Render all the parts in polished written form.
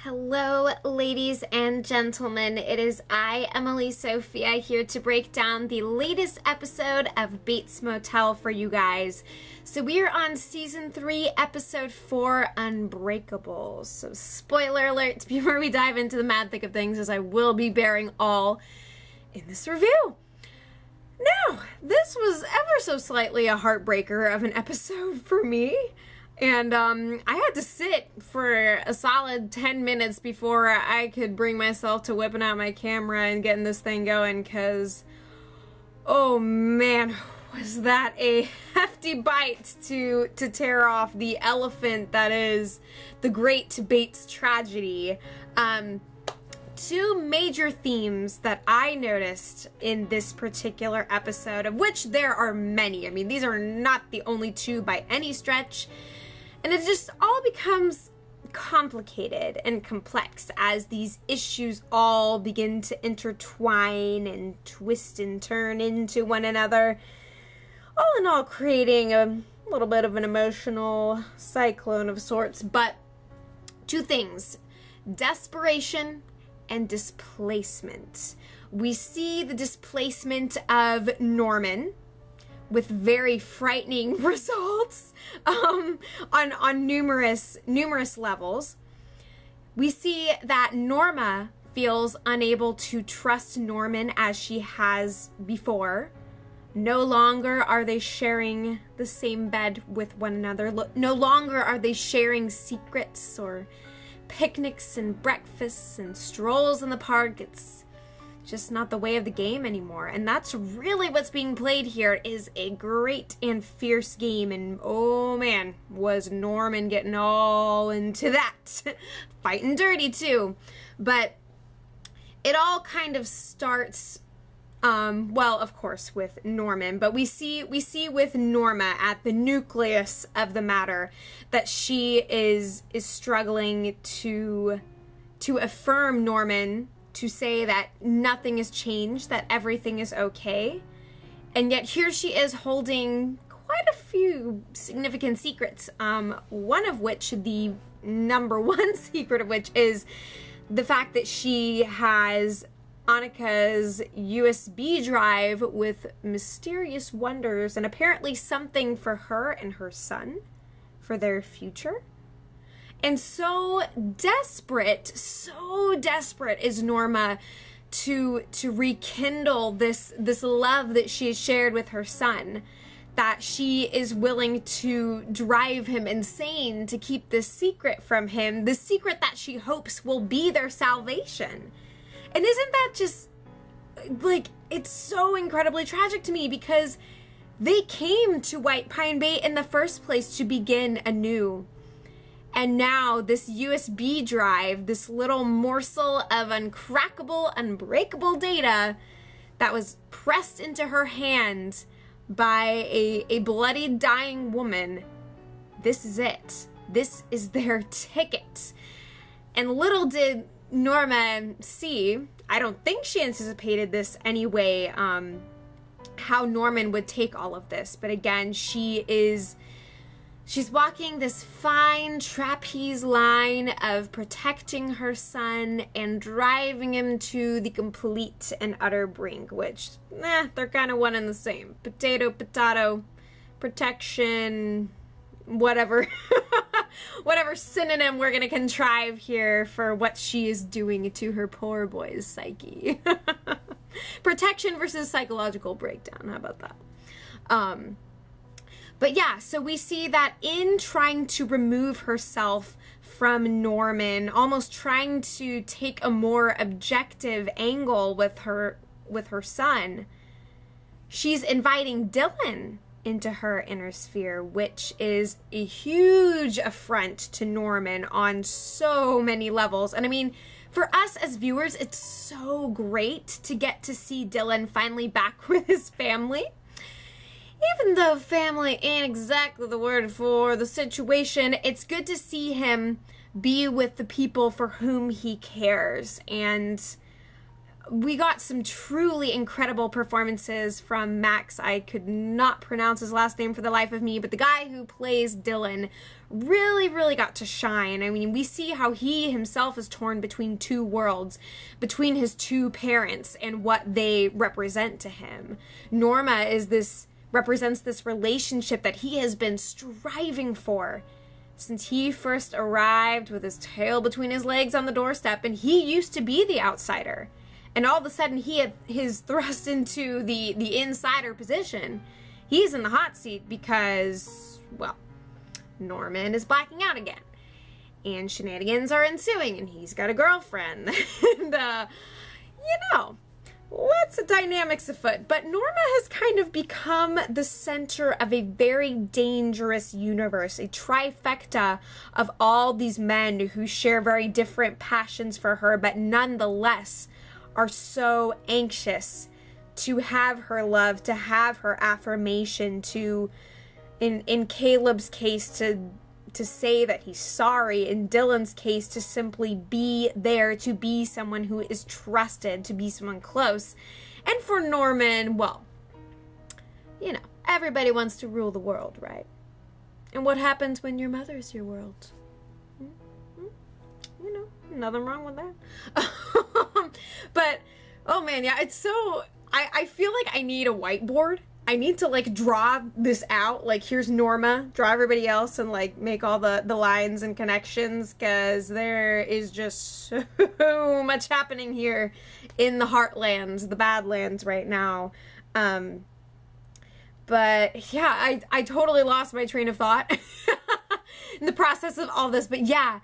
Hello, ladies and gentlemen. It is I, Emily Sophia, here to break down the latest episode of Bates Motel for you guys. So we are on Season 3, Episode 4, Unbreak-Able. So spoiler alert before we dive into the mad thick of things, as I will be bearing all in this review. Now, this was ever so slightly a heartbreaker of an episode for me. And I had to sit for a solid 10 minutes before I could bring myself to whipping out my camera and getting this thing going, because, oh man, was that a hefty bite to tear off the elephant that is the Great Bates Tragedy. Two major themes that I noticed in this particular episode, of which there are many. I mean, these are not the only two by any stretch. And it just all becomes complicated and complex as these issues all begin to intertwine and twist and turn into one another. All in all, creating a little bit of an emotional cyclone of sorts. But two things: desperation and displacement. We see the displacement of Norman, with very frightening results on numerous levels. We see that Norma feels unable to trust Norman as she has before. No longer are they sharing the same bed with one another. No longer are they sharing secrets or picnics and breakfasts and strolls in the park. It's just not the way of the game anymore. And that's really what's being played here, is a great and fierce game. And oh man, was Norman getting all into that. Fighting dirty too. But it all kind of starts, well, of course, with Norman, but we see with Norma at the nucleus of the matter that she is struggling to affirm Norman, to say that nothing has changed, that everything is okay. And yet here she is holding quite a few significant secrets, one of which, the number one secret of which, is the fact that she has Annika's USB drive with mysterious wonders and apparently something for her and her son, for their future. And so desperate is Norma to rekindle this love that she has shared with her son, that she is willing to drive him insane to keep this secret from him, the secret that she hopes will be their salvation. And isn't that just, like, it's so incredibly tragic to me, because they came to White Pine Bay in the first place to begin anew. And now this USB drive, this little morsel of uncrackable, unbreakable data that was pressed into her hand by a bloody, dying woman, this is it. This is their ticket. And little did Norma see, I don't think she anticipated this anyway, how Norman would take all of this. But again, she's walking this fine trapeze line of protecting her son and driving him to the complete and utter brink, which, they're kind of one and the same. Potato, potato, protection, whatever. Whatever synonym we're going to contrive here for what she is doing to her poor boy's psyche. Protection versus psychological breakdown. How about that? But yeah, so we see that in trying to remove herself from Norman, almost trying to take a more objective angle with her son, she's inviting Dylan into her inner sphere, which is a huge affront to Norman on so many levels. And I mean, for us as viewers, it's so great to get to see Dylan finally back with his family. Even though family ain't exactly the word for the situation, it's good to see him be with the people for whom he cares. And we got some truly incredible performances from Max. I could not pronounce his last name for the life of me, but the guy who plays Dylan really got to shine. I mean, we see how he himself is torn between two worlds, between his two parents and what they represent to him. Norma represents this relationship that he has been striving for since he first arrived with his tail between his legs on the doorstep, and he used to be the outsider. And all of a sudden his thrust into the insider position. He's in the hot seat because, well, Norman is blacking out again, and shenanigans are ensuing, and he's got a girlfriend, and, lots of dynamics afoot. But Norma has kind of become the center of a very dangerous universe, a trifecta of all these men who share very different passions for her, but nonetheless are so anxious to have her love, to have her affirmation, to in Caleb's case, to say that he's sorry. In Dylan's case, to simply be there, to be someone who is trusted, to be someone close. And for Norman, well, everybody wants to rule the world, right? And what happens when your mother's your world? Nothing wrong with that. But, oh man, yeah, it's so... I feel like I need a whiteboard. I need to, draw this out. Here's Norma, draw everybody else, and, make all the lines and connections, because there is just so much happening here in the heartlands, the badlands right now. But, yeah, I totally lost my train of thought in the process of all this. But, yeah,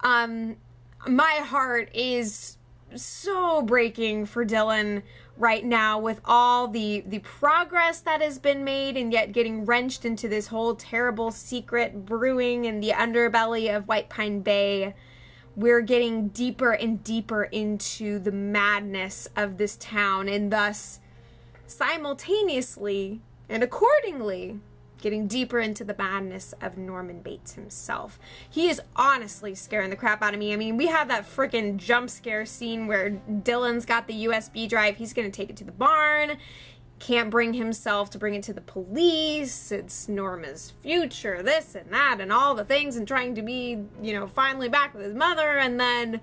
my heart is so breaking for Dylan right now, with all the progress that has been made, and yet getting wrenched into this whole terrible secret brewing in the underbelly of White Pine Bay. We're getting deeper and deeper into the madness of this town, and thus simultaneously and accordingly getting deeper into the madness of Norman Bates himself. He is honestly scaring the crap out of me. I mean, we had that freaking jump scare scene where Dylan's got the USB drive. He's going to take it to the barn. Can't bring himself to bring it to the police. It's Norma's future, this and that, and all the things, and trying to be, finally back with his mother. And then,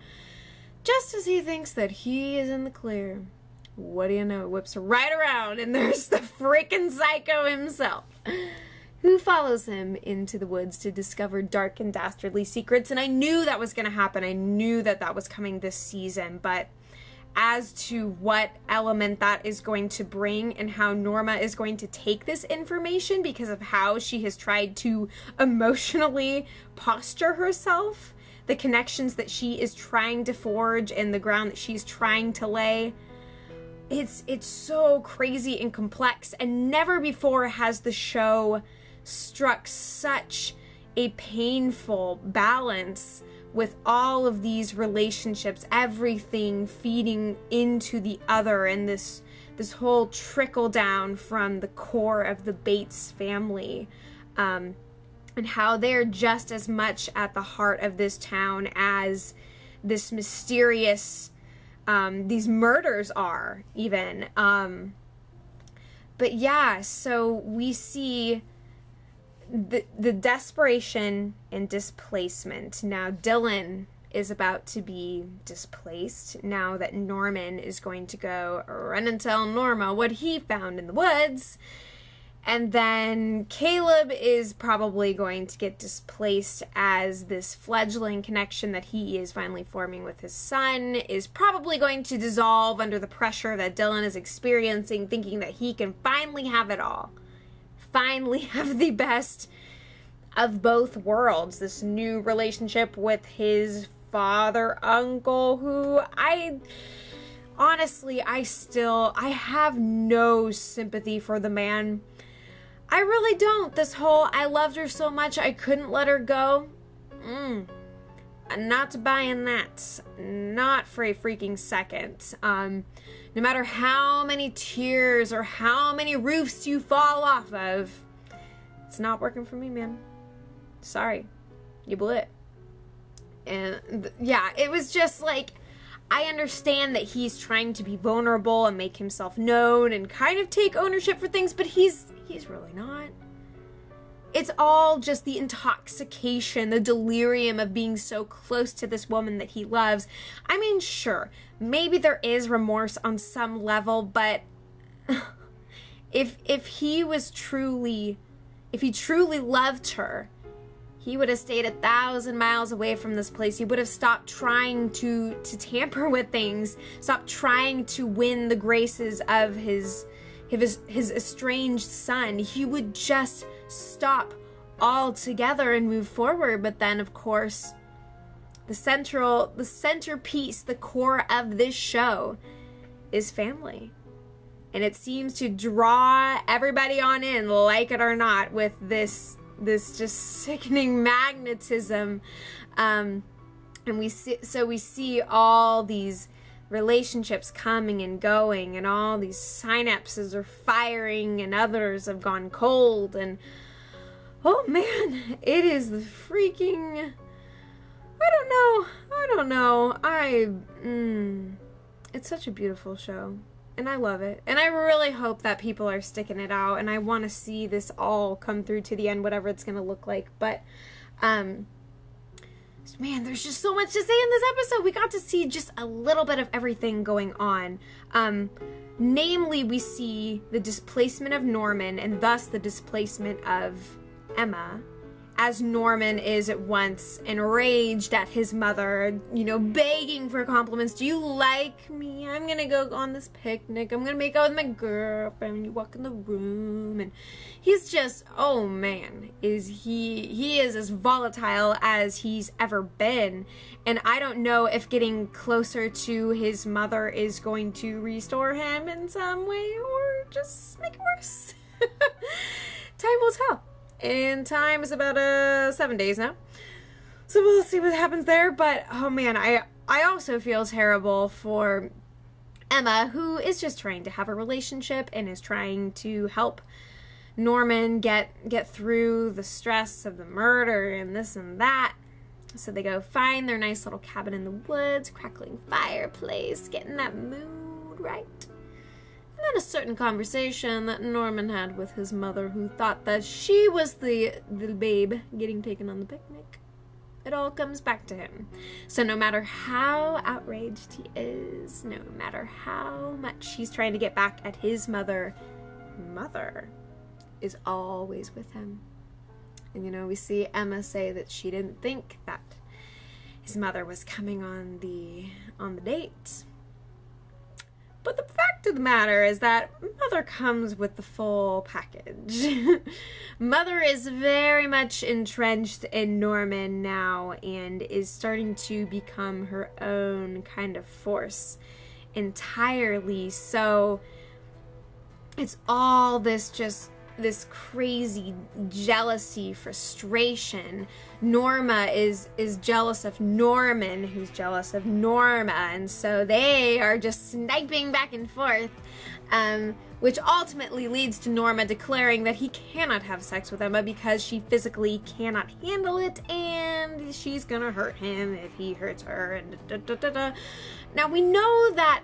just as he thinks that he is in the clear, what do you know? It whips right around, and there's the freaking psycho himself, who follows him into the woods to discover dark and dastardly secrets. And I knew that was going to happen. I knew that was coming this season. But as to what element that is going to bring, and how Norma is going to take this information because of how she has tried to emotionally posture herself, the connections that she is trying to forge, and the ground that she's trying to lay, it's so crazy and complex. And never before has the show struck such a painful balance with all of these relationships, everything feeding into the other, and this whole trickle down from the core of the Bates family, and how they're just as much at the heart of this town as this mysterious, these murders are even. But yeah, so we see the desperation and displacement. Now Dylan is about to be displaced now that Norman is going to go run and tell Norma what he found in the woods. And then Caleb is probably going to get displaced, as this fledgling connection that he is finally forming with his son is probably going to dissolve under the pressure that Dylan is experiencing, thinking that he can finally have it all. Finally have the best of both worlds. This new relationship with his father-uncle, who I have no sympathy for the man. I really don't. This whole, I loved her so much I couldn't let her go. Not buying that. Not for a freaking second. No matter how many tears or how many roofs you fall off of, it's not working for me, man. Sorry. You blew it. And yeah, it was just like, I understand that he's trying to be vulnerable and make himself known and kind of take ownership for things, but he's really not. it's all just the intoxication, the delirium of being so close to this woman that he loves. I mean, sure, maybe there is remorse on some level, but if he truly loved her, he would have stayed 1,000 miles away from this place. He would have stopped trying to tamper with things, stopped trying to win the graces of his estranged son. He would just stop altogether and move forward. But then, of course, the centerpiece, the core of this show is family. And it seems to draw everybody on in, like it or not, with this just sickening magnetism. And we see all these relationships coming and going, and all these synapses are firing, and others have gone cold, and oh man, it is the freaking, I don't know, it's such a beautiful show, and I love it, and I really hope that people are sticking it out, and I want to see this all come through to the end, whatever it's gonna look like. But man, there's just so much to say in this episode. We got to see just a little bit of everything going on. Namely, we see the displacement of Norman, and thus the displacement of Emma, as Norman is at once enraged at his mother, begging for compliments. Do you like me? I'm gonna go on this picnic. I'm gonna make out with my girlfriend. You walk in the room, and he's just, oh man, he is as volatile as he's ever been. And I don't know if getting closer to his mother is going to restore him in some way or just make it worse. Time will tell. And time is about 7 days now, so we'll see what happens there. But oh man, I also feel terrible for Emma, who is just trying to have a relationship and is trying to help Norman get through the stress of the murder and this and that. So they go find their nice little cabin in the woods, crackling fireplace, getting that mood right. And then a certain conversation that Norman had with his mother, who thought that she was the babe getting taken on the picnic. It all comes back to him. So no matter how outraged he is, no matter how much he's trying to get back at his mother is always with him. And we see Emma say that she didn't think that his mother was coming on the date. But the fact of the matter is that Mother comes with the full package. Mother is very much entrenched in Norman now and is starting to become her own kind of force entirely. So it's all this crazy jealousy, frustration. Norma is jealous of Norman, who's jealous of Norma, and so they are just sniping back and forth, which ultimately leads to Norma declaring that he cannot have sex with Emma because she physically cannot handle it, and she's gonna hurt him if he hurts her, and Now we know that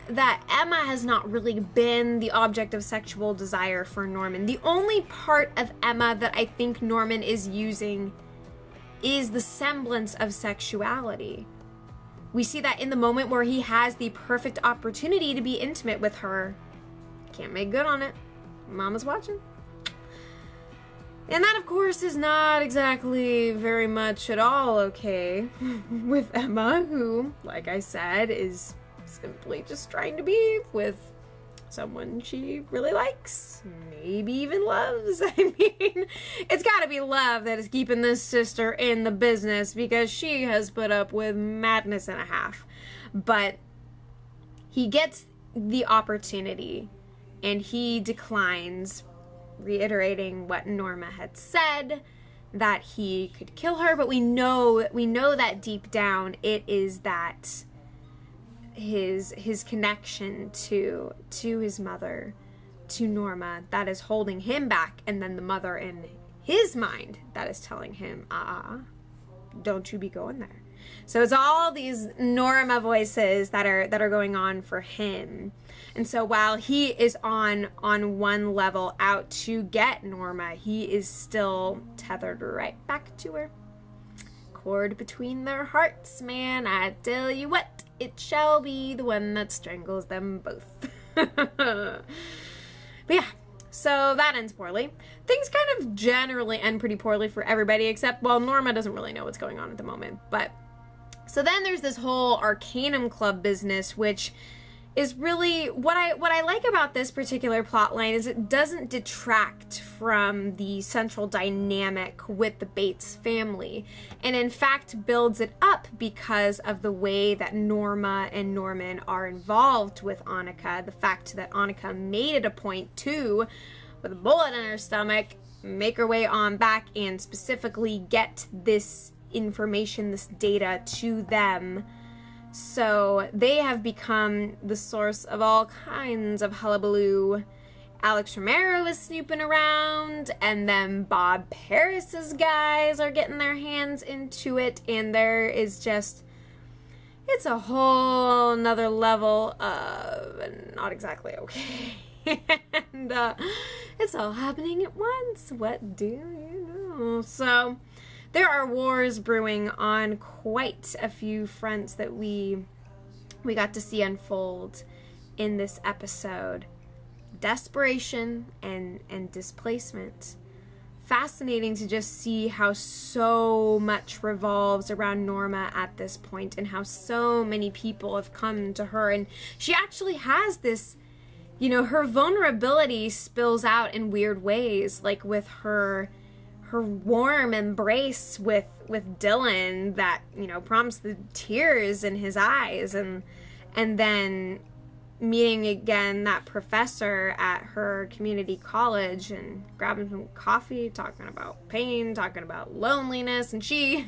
Emma has not really been the object of sexual desire for Norman. The only part of Emma that I think Norman is using is the semblance of sexuality. We see that in the moment where he has the perfect opportunity to be intimate with her. Can't make good on it. Mama's watching. And that, of course, is not exactly very much at all okay with Emma, who, like I said, is simply just trying to be with someone she really likes, maybe even loves. I mean, it's gotta be love that is keeping this sister in the business, because she has put up with madness and a half. But he gets the opportunity and he declines, reiterating what Norma had said, that he could kill her. But we know that deep down it is that his connection to his mother, to Norma, that is holding him back, and then the mother in his mind that is telling him, don't you be going there. So it's all these Norma voices that are going on for him. And so while he is on one level out to get Norma, he is still tethered right back to her. Cord between their hearts, man, I tell you what, it shall be the one that strangles them both. But yeah, so that ends poorly. Things kind of generally end pretty poorly for everybody, except, well, Norma doesn't really know what's going on at the moment. But so then there's this whole Arcanum Club business, which is really what I like about this particular plot line is it doesn't detract from the central dynamic with the Bates family, and in fact builds it up because of the way that Norma and Norman are involved with Annika. The fact that Annika made it a point to, with a bullet in her stomach, make her way on back and specifically get this information, this data to them. So they have become the source of all kinds of hullabaloo. Alex Romero is snooping around, and then Bob Paris's guys are getting their hands into it, and there is just, it's a whole nother level of not exactly okay. And it's all happening at once. What do you know? So there are wars brewing on quite a few fronts that we got to see unfold in this episode. Desperation and displacement. Fascinating to just see how so much revolves around Norma at this point and how so many people have come to her. And she actually has this, you know, her vulnerability spills out in weird ways, like with her warm embrace with Dylan that, you know, prompts the tears in his eyes, and then meeting again that professor at her community college and grabbing some coffee, talking about pain, talking about loneliness, and she's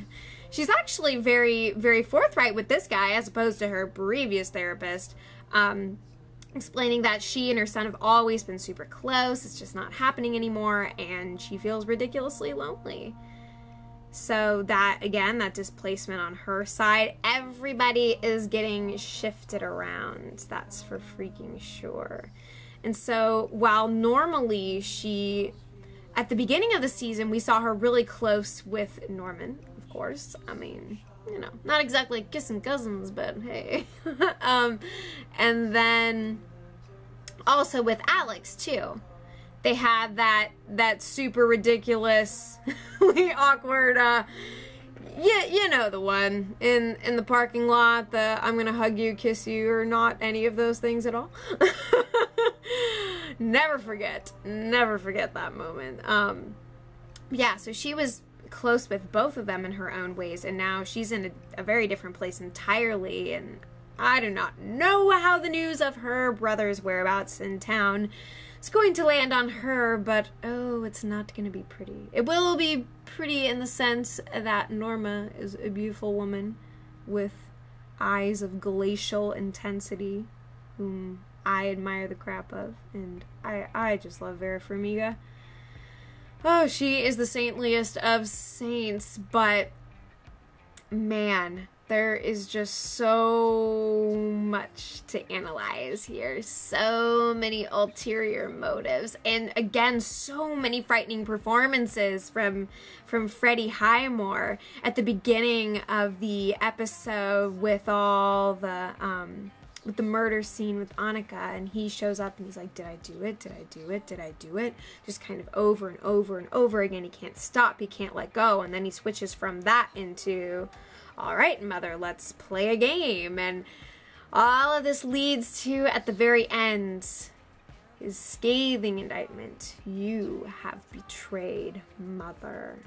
actually very, very forthright with this guy as opposed to her previous therapist, explaining that she and her son have always been super close, it's just not happening anymore, and she feels ridiculously lonely. So that, again, that displacement on her side, everybody is getting shifted around, that's for freaking sure. And so while normally she, at the beginning of the season, we saw her really close with Norman, of course, I mean, you know, not exactly kissing cousins, but hey. And then also with Alex too. They had that super ridiculously awkward, you know the one in the parking lot, the I'm gonna hug you, kiss you, or not any of those things at all. Never forget that moment. Yeah, so she was close with both of them in her own ways, and now she's in a very different place entirely, and I do not know how the news of her brother's whereabouts in town is going to land on her, but oh, it's not going to be pretty. It will be pretty in the sense that Norma is a beautiful woman with eyes of glacial intensity, whom I admire the crap of, and I just love Vera Farmiga. Oh, she is the saintliest of saints, but man, there is just so much to analyze here. So many ulterior motives. And again, so many frightening performances from Freddie Highmore at the beginning of the episode with all the with the murder scene with Annika, and he shows up and he's like, did I do it? Did I do it? Did I do it? Just kind of over and over and over again. He can't stop. He can't let go. And then he switches from that into, all right, mother, let's play a game. And all of this leads to, at the very end, his scathing indictment. You have betrayed mother.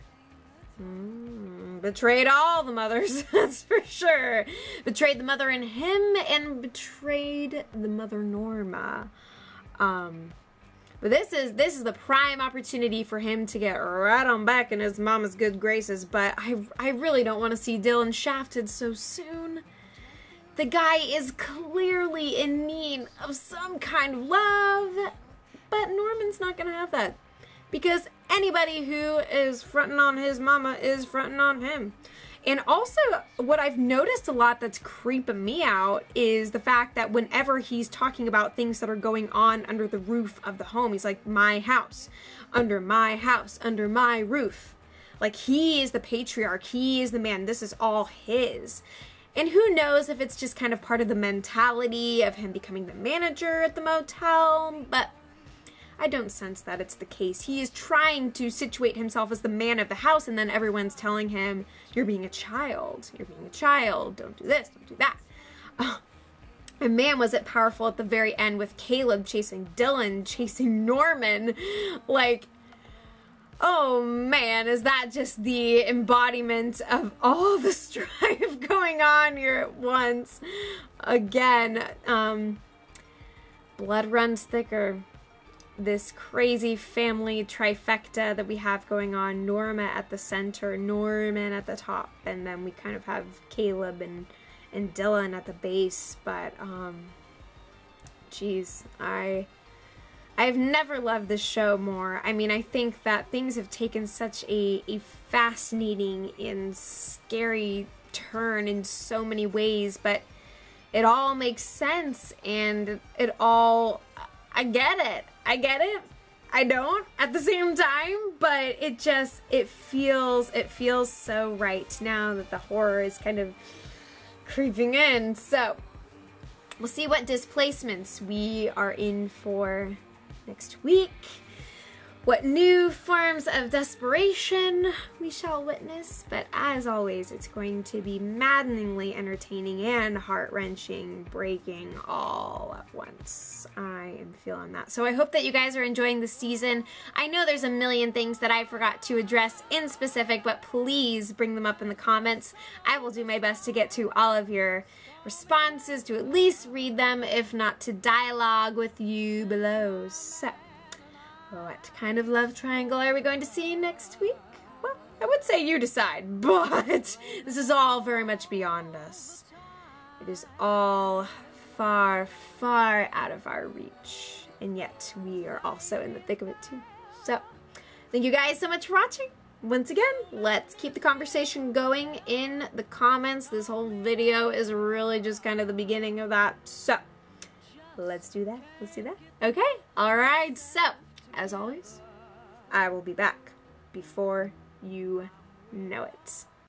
Betrayed all the mothers, that's for sure. Betrayed the mother in him and betrayed the mother Norma. But this is the prime opportunity for him to get right on back in his mama's good graces. But I really don't want to see Dylan shafted so soon. The guy is clearly in need of some kind of love, but Norman's not gonna have that. Because anybody who is fronting on his mama is fronting on him. And also, what I've noticed a lot that's creeping me out is the fact that whenever he's talking about things that are going on under the roof of the home, he's like, my house, under my roof. Like, he is the patriarch, he is the man, this is all his. And who knows if it's just kind of part of the mentality of him becoming the manager at the motel, but I don't sense that it's the case. He is trying to situate himself as the man of the house, and then everyone's telling him, you're being a child, don't do this, don't do that. And man, was it powerful at the very end with Caleb chasing Dylan, chasing Norman. Like, oh man, is that just the embodiment of all the strife going on here at once? Again, blood runs thicker. This crazy family trifecta that we have going on. Norma at the center, Norman at the top, and then we kind of have Caleb and Dylan at the base. But geez, I've never loved this show more. I mean, I think that things have taken such a fascinating and scary turn in so many ways, but it all makes sense, and it all, I get it. I don't at the same time, but it feels so right now that the horror is kind of creeping in. So we'll see what displacements we are in for next week. What new forms of desperation we shall witness, but as always, it's going to be maddeningly entertaining and heart-wrenching, breaking all at once. I am feeling that. So I hope that you guys are enjoying the season. I know there's a million things that I forgot to address in specific, but please bring them up in the comments. I will do my best to get to all of your responses, to at least read them, if not to dialogue with you below. So, what kind of love triangle are we going to see next week? Well, I would say you decide, but this is all very much beyond us. It is all far, far out of our reach, and yet we are also in the thick of it too. So, thank you guys so much for watching. Once again, let's keep the conversation going in the comments. This whole video is really just kind of the beginning of that. So, let's do that. Let's do that. Okay. All right. So, as always, I will be back before you know it.